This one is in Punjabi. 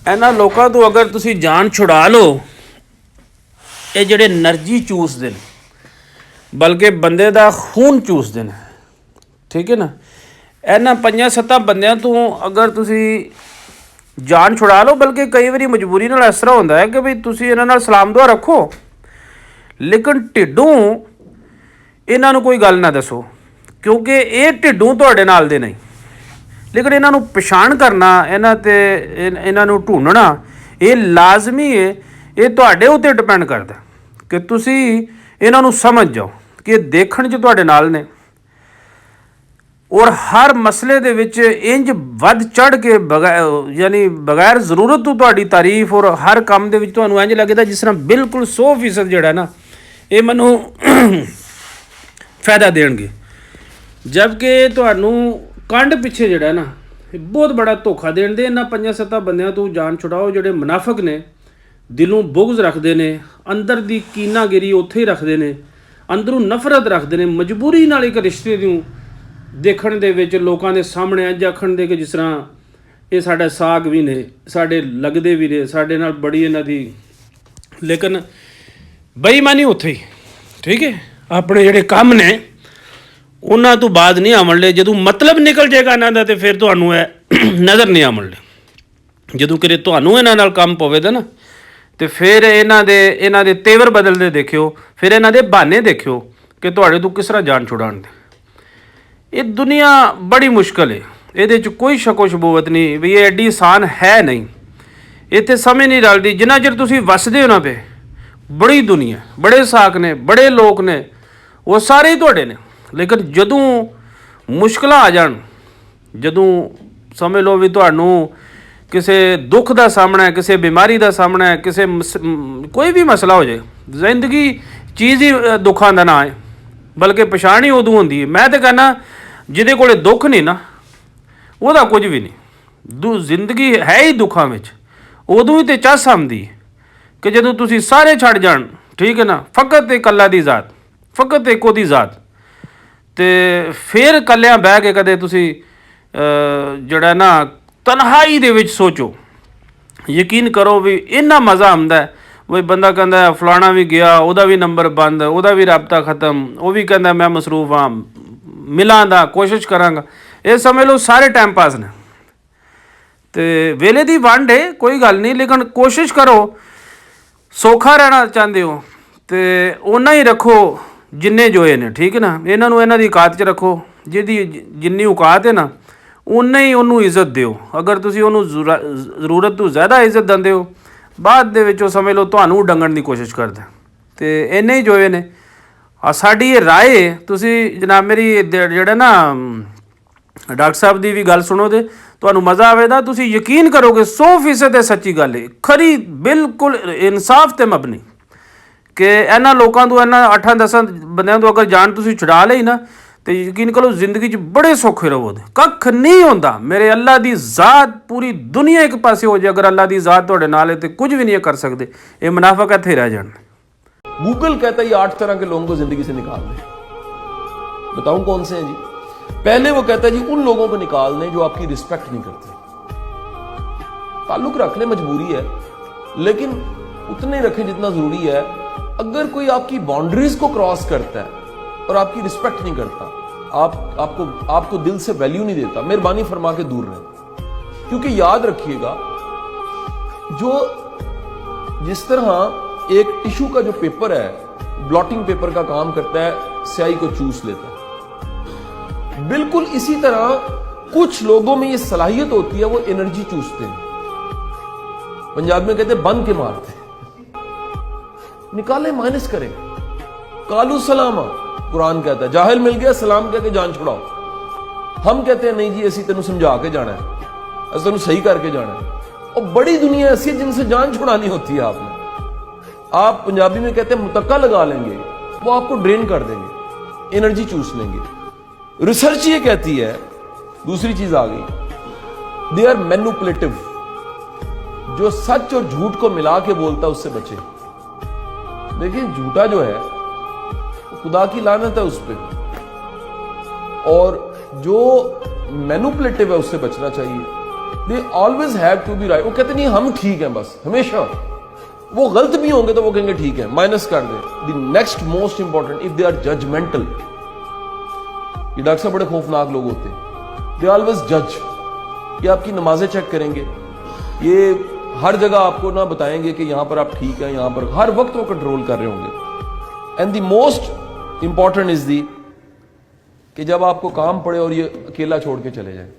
ਇਹਨਾਂ ਲੋਕਾਂ ਤੋਂ ਅਗਰ ਤੁਸੀਂ ਜਾਨ ਛੁਡਾ ਲਓ, ਇਹ ਜਿਹੜੇ એનર્ਜੀ ਚੂਸਦੇ ਨੇ, ਬਲਕਿ ਬੰਦੇ ਦਾ ਖੂਨ ਚੂਸਦੇ ਨੇ, ਠੀਕ ਹੈ ਨਾ। ਇਹਨਾਂ 5-7 ਬੰਦਿਆਂ ਤੋਂ ਅਗਰ ਤੁਸੀਂ ਜਾਨ ਛੁਡਾ ਲਓ, ਬਲਕਿ ਕਈ ਵਾਰੀ ਮਜਬੂਰੀ ਨਾਲ ਇਸ ਤਰ੍ਹਾਂ ਹੁੰਦਾ ਹੈ ਕਿ ਵੀ ਤੁਸੀਂ ਇਹਨਾਂ ਨਾਲ ਸਲਾਮ ਦੁਆ ਰੱਖੋ, ਲੇਕਿਨ ਢਿੱਡੋਂ ਇਹਨਾਂ ਨੂੰ ਕੋਈ ਗੱਲ ਨਾ ਦੱਸੋ, ਕਿਉਂਕਿ ਇਹ ਢਿੱਡੋਂ ਤੁਹਾਡੇ ਨਾਲ ਦੇ ਨਹੀਂ। ਲੇਕਿਨ ਇਹਨਾਂ ਨੂੰ ਪਛਾਣ ਕਰਨਾ, ਇਹਨਾਂ ਨੂੰ ਢੂੰਡਣਾ ਇਹ ਲਾਜ਼ਮੀ ਹੈ। ਇਹ ਤੁਹਾਡੇ ਉੱਤੇ ਡਿਪੈਂਡ ਕਰਦਾ ਕਿ ਤੁਸੀਂ ਇਹਨਾਂ ਨੂੰ ਸਮਝ ਜਾਓ ਕਿ ਇਹ ਦੇਖਣ 'ਚ ਤੁਹਾਡੇ ਨਾਲ ਨੇ, ਔਰ ਹਰ ਮਸਲੇ ਦੇ ਵਿੱਚ ਇੰਜ ਵੱਧ ਚੜ੍ਹ ਕੇ ਬਗੈਰ ਜ਼ਰੂਰਤ ਤੋਂ ਤੁਹਾਡੀ ਤਾਰੀਫ, ਔਰ ਹਰ ਕੰਮ ਦੇ ਵਿੱਚ ਤੁਹਾਨੂੰ ਇੰਜ ਲੱਗਦਾ ਜਿਸ ਤਰ੍ਹਾਂ ਬਿਲਕੁਲ 100% ਜਿਹੜਾ ਨਾ ਇਹ ਮੈਨੂੰ ਫਾਇਦਾ ਦੇਣਗੇ, ਜਦਕਿ ਤੁਹਾਨੂੰ ਕੰਡ ਪਿੱਛੇ ਜਿਹੜਾ ਨਾ ਇਹ ਬਹੁਤ ਬੜਾ ਧੋਖਾ ਦੇਣ ਦੇ। ਇਹਨਾਂ 5-7 ਬੰਦਿਆਂ ਤੋਂ ਜਾਨ ਛੁਡਾਓ ਜਿਹੜੇ ਮੁਨਾਫਿਕ ਨੇ, ਦਿਲੋਂ ਬੁਗਜ਼ ਰੱਖਦੇ ਨੇ, ਅੰਦਰ ਦੀ ਕੀਨਾਗਿਰੀ ਉੱਥੇ ਹੀ ਰੱਖਦੇ ਨੇ, ਅੰਦਰੋਂ ਨਫ਼ਰਤ ਰੱਖਦੇ ਨੇ, ਮਜਬੂਰੀ ਨਾਲ ਇੱਕ ਰਿਸ਼ਤੇ ਨੂੰ ਦੇਖਣ ਦੇ ਵਿੱਚ ਲੋਕਾਂ ਦੇ ਸਾਹਮਣੇ ਅੱਜ ਆਖਣ ਦੇ ਕਿ ਜਿਸ ਤਰ੍ਹਾਂ ਇਹ ਸਾਡਾ ਸਾਗ ਵੀ ਨੇ, ਸਾਡੇ ਲੱਗਦੇ ਵੀ ਨੇ, ਸਾਡੇ ਨਾਲ ਬੜੀ ਇਹਨਾਂ ਦੀ, ਲੇਕਿਨ ਬੇਈਮਾਨੀ ਉੱਥੇ ਹੀ, ਠੀਕ ਹੈ। ਆਪਣੇ ਜਿਹੜੇ ਕੰਮ ਨੇ ਉਹਨਾਂ ਤੋਂ ਬਾਅਦ ਨਹੀਂ ਆਉਣ ਲੈ, ਜਦੋਂ ਮਤਲਬ ਨਿਕਲ ਜਾਏਗਾ ਇਹਨਾਂ ਦਾ, ਤੇ ਫਿਰ ਤੁਹਾਨੂੰ ਇਹ ਨਜ਼ਰ ਨਹੀਂ ਆਉਣ ਲੈ। ਜਦੋਂ ਕਿਤੇ ਤੁਹਾਨੂੰ ਇਹਨਾਂ ਨਾਲ ਕੰਮ ਪਵੇਗਾ ਨਾ, ਤੇ ਫਿਰ ਇਹਨਾਂ ਦੇ ਤੇਵਰ ਬਦਲਦੇ ਦੇਖਿਓ, ਫਿਰ ਇਹਨਾਂ ਦੇ ਬਹਾਨੇ ਦੇਖਿਓ ਕਿ ਤੁਹਾਡੇ ਤੋਂ ਕਿਸ ਤਰ੍ਹਾਂ ਜਾਨ ਛੁਡਾਉਣ ਦੇ। ਇਹ ਦੁਨੀਆ ਬੜੀ ਮੁਸ਼ਕਲ ਹੈ, ਇਹਦੇ 'ਚ ਕੋਈ ਸ਼ੱਕੋ ਸ਼ਬੂਤ ਨਹੀਂ ਵੀ ਇਹ ਐਡੀ ਆਸਾਨ ਹੈ ਨਹੀਂ। ਇੱਥੇ ਸਮਝ ਨਹੀਂ ਰਲਦੀ ਜਿੰਨਾ ਚਿਰ ਤੁਸੀਂ ਵਸਦੇ ਹੋ ਨਾ ਪਏ। ਬੜੀ ਦੁਨੀਆ, ਬੜੇ ਸਾਕ ਨੇ, ਬੜੇ ਲੋਕ ਨੇ, ਉਹ ਸਾਰੇ ਹੀ ਤੁਹਾਡੇ ਨੇ, ਲੇਕਿਨ ਜਦੋਂ ਮੁਸ਼ਕਲਾਂ ਆ ਜਾਣ, ਜਦੋਂ ਸਮਝ ਲਓ ਵੀ ਤੁਹਾਨੂੰ ਕਿਸੇ ਦੁੱਖ ਦਾ ਸਾਹਮਣਾ ਹੈ, ਕਿਸੇ ਬਿਮਾਰੀ ਦਾ ਸਾਹਮਣਾ ਹੈ, ਕਿਸੇ ਕੋਈ ਵੀ ਮਸਲਾ ਹੋ ਜਾਏ, ਜ਼ਿੰਦਗੀ ਚੀਜ਼ ਹੀ ਦੁੱਖਾਂ ਦਾ ਨਾਂ ਹੈ, ਬਲਕਿ ਪਛਾਣ ਹੀ ਉਦੋਂ ਹੁੰਦੀ ਹੈ। ਮੈਂ ਤਾਂ ਕਹਿੰਦਾ ਜਿਹਦੇ ਕੋਲ ਦੁੱਖ ਨਹੀਂ ਨਾ, ਉਹਦਾ ਕੁਝ ਵੀ ਨਹੀਂ। ਜ਼ਿੰਦਗੀ ਹੈ ਹੀ ਦੁੱਖਾਂ ਵਿੱਚ। ਉਦੋਂ ਹੀ ਤਾਂ ਚੱਸ ਆਉਂਦੀ ਹੈ ਕਿ ਜਦੋਂ ਤੁਸੀਂ ਸਾਰੇ ਛੱਡ ਜਾਣ, ਠੀਕ ਹੈ ਨਾ, ਫਕਤ ਇਕੱਲਾ ਦੀ ਜ਼ਾਤ, ਫਕਤ ਇੱਕੋ ਦੀ ਜ਼ਾਤ, ਅਤੇ ਫਿਰ ਇਕੱਲਿਆਂ ਬਹਿ ਕੇ ਕਦੇ ਤੁਸੀਂ ਜਿਹੜਾ ਨਾ ਤਨਹਾਈ ਦੇ ਵਿੱਚ ਸੋਚੋ, ਯਕੀਨ ਕਰੋ ਵੀ ਇੰਨਾ ਮਜ਼ਾ ਆਉਂਦਾ। ਵੀ ਬੰਦਾ ਕਹਿੰਦਾ ਫਲਾਣਾ ਵੀ ਗਿਆ, ਉਹਦਾ ਵੀ ਨੰਬਰ ਬੰਦ, ਉਹਦਾ ਵੀ ਰਾਬਤਾ ਖ਼ਤਮ, ਉਹ ਵੀ ਕਹਿੰਦਾ ਮੈਂ ਮਸਰੂਫ ਹਾਂ, ਮਿਲਾਂ ਦਾ ਕੋਸ਼ਿਸ਼ ਕਰਾਂਗਾ। ਇਹ ਸਮਝ ਲਓ ਸਾਰੇ ਟਾਈਮ ਪਾਸ ਨੇ, ਅਤੇ ਵੇਲੇ ਦੀ ਵੰਡ ਹੈ, ਕੋਈ ਗੱਲ ਨਹੀਂ, ਲੇਕਿਨ ਕੋਸ਼ਿਸ਼ ਕਰੋ ਸੌਖਾ ਰਹਿਣਾ ਚਾਹੁੰਦੇ ਹੋ ਅਤੇ ਓਨਾ ਹੀ ਰੱਖੋ ਜਿੰਨੇ ਜੋਏ ਨੇ, ਠੀਕ ਹੈ ਨਾ। ਇਹਨਾਂ ਨੂੰ ਇਹਨਾਂ ਦੀ ਔਕਾਤ 'ਚ ਰੱਖੋ, ਜਿਹਦੀ ਜਿੰਨੀ ਔਕਾਤ ਹੈ ਨਾ ਉਨਾ ਹੀ ਉਹਨੂੰ ਇੱਜ਼ਤ ਦਿਓ। ਅਗਰ ਤੁਸੀਂ ਉਹਨੂੰ ਜ਼ਰੂਰਤ ਤੋਂ ਜ਼ਿਆਦਾ ਇੱਜ਼ਤ ਦਿੰਦੇ ਹੋ, ਬਾਅਦ ਦੇ ਵਿੱਚ ਉਹ ਸਮਝ ਲਓ ਤੁਹਾਨੂੰ ਡੰਗਣ ਦੀ ਕੋਸ਼ਿਸ਼ ਕਰਦਾ। ਅਤੇ ਇੰਨੇ ਹੀ ਜੋਏ ਨੇ। ਸਾਡੀ ਇਹ ਰਾਏ, ਤੁਸੀਂ ਜਨਾਬ ਮੇਰੀ ਜਿਹੜਾ ਨਾ ਡਾਕਟਰ ਸਾਹਿਬ ਦੀ ਵੀ ਗੱਲ ਸੁਣੋ ਤੇ ਤੁਹਾਨੂੰ ਮਜ਼ਾ ਆਵੇਗਾ। ਤੁਸੀਂ ਯਕੀਨ ਕਰੋਗੇ 100% ਇਹ ਸੱਚੀ ਗੱਲ ਹੈ, ਖਰੀ ਬਿਲਕੁਲ ਇਨਸਾਫ 'ਤੇ ਮਬਨੀ, ਕਿ ਇਹਨਾਂ ਲੋਕਾਂ ਤੋਂ, ਇਹਨਾਂ 8-10 ਬੰਦਿਆਂ ਤੋਂ ਅਗਰ ਜਾਨ ਤੁਸੀਂ ਛੁਡਾ ਲਈ ਨਾ, ਤੇ ਯਕੀਨ ਕਰੋ ਜ਼ਿੰਦਗੀ 'ਚ ਬੜੇ ਸੌਖੇ ਰਹੋ। ਕੱਖ ਨਹੀਂ ਹੁੰਦਾ। ਮੇਰੇ ਅੱਲਾ ਦੀ ਜ਼ਾਤ, ਪੂਰੀ ਦੁਨੀਆ ਇੱਕ ਪਾਸੇ ਹੋ ਜਾਏ, ਅਗਰ ਅੱਲਾ ਦੀ ਜ਼ਾਤ ਤੁਹਾਡੇ ਨਾਲ ਹੈ तो कुछ भी नहीं कर सकते। ये मुनाफिक इत्थे रह जान। गूगल कहता है ये 8 तरह के लोगों को जिंदगी से निकाल दें। बताऊं कौन से हैं जी? पहले वो कहता है जी उन लोगों को निकाल दें जो आपकी रिस्पेक्ट नहीं करते। ताल्लुक रख ले, मजबूरी है, लेकिन उतने रखें जितना जरूरी है। अगर कोई आपकी बाउंड्रीज को क्रॉस करता है और आपकी रिस्पेक्ट नहीं करता, आपको दिल से वैल्यू नहीं देता, मेहरबानी फरमा के दूर रहें। क्योंकि याद रखिएगा, जो जिस तरह एक टिश्यू का जो पेपर है ब्लॉटिंग पेपर का काम करता है, स्याही को चूस लेता है, बिल्कुल इसी तरह कुछ लोगों में ये सलाहियत होती है, वो एनर्जी चूसते हैं। पंजाब में कहते हैं बन के मारते हैं। निकाले, माइनस करें। कालू सलामा कुरान कहता है, जाहिल मिल गया सलाम कह के जान छुड़ाओ। हम कहते हैं नहीं जी, असी तेन समझा के जाना है, अस तेन सही करके जाना है। और बड़ी दुनिया ऐसी है जिनसे जान छुड़ानी होती है आपने। आप पंजाबी में कहते हैं मुतक्का लगा लेंगे, वो आपको ड्रेन कर देंगे, एनर्जी चूस लेंगे। रिसर्च ये कहती है, दूसरी चीज आ गई, दे आर मैनिपुलेटिव। जो सच और झूठ को मिला के बोलता है उससे बचे। देखिए झूठा जो है खुदा की लानत है उस पर, और जो मैनिपुलेटिव है उससे बचना चाहिए। They always have to be right. وہ کہتے نہیں ہم ٹھیک ہیں بس ہمیشہ. وہ غلط بھی ہوں گے تو وہ کہیں گے ٹھیک ہے, مائنس کر دیں. The next most important, if they are judgemental. یہ ڈاکٹر صاحب بڑے خوفناک لوگ ہوتے ہیں. دے آلویز جج. یہ آپ کی نمازیں چیک کریں گے, یہ ہر جگہ آپ کو نہ بتائیں گے کہ یہاں پر آپ ٹھیک ہیں, یہاں پر ہر وقت وہ کنٹرول کر رہے ہوں گے. And the most important is the کہ جب آپ کو کام پڑے اور یہ اکیلا چھوڑ کے چلے جائیں.